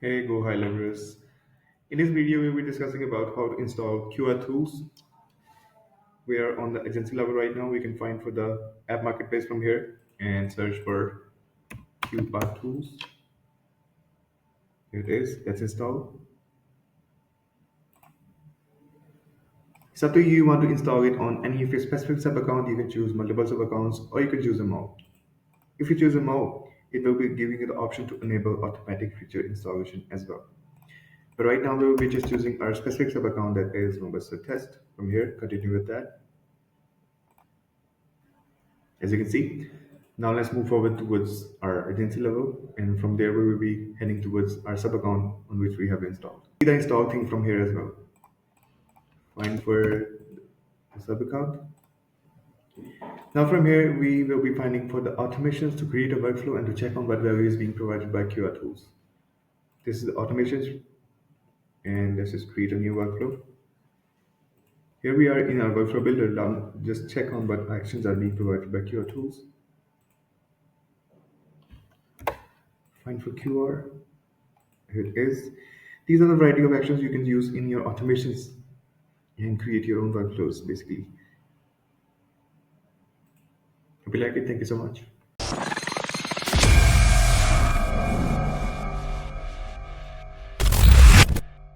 Hey, Go High Lovers. In this video, we'll be discussing about how to install QAtools. We are on the agency level right now. We can find for the app marketplace from here and search for QPath Tools. Here it is. Let's install. It's up to you. You want to install it on any of your specific sub account. You can choose multiple sub accounts or you can choose them all. If you choose them all, it will be giving you the option to enable automatic feature installation as well. But right now, we will be just choosing our specific sub account that is Mombasa Test. From here, continue with that. As you can see, now let's move forward towards our agency level, and from there we will be heading towards our sub account on which we have installed. See the install thing from here as well. Find for the sub account. Now from here we will be finding for the automations to create a workflow and to check on what value is being provided by QAtools. This is the automations, and let's just create a new workflow. Here we are in our workflow builder. Now just check on what actions are being provided by QAtools. Find for QR. Here it is. These are the variety of actions you can use in your automations and create your own workflows basically. Hope you like it. Thank you so much.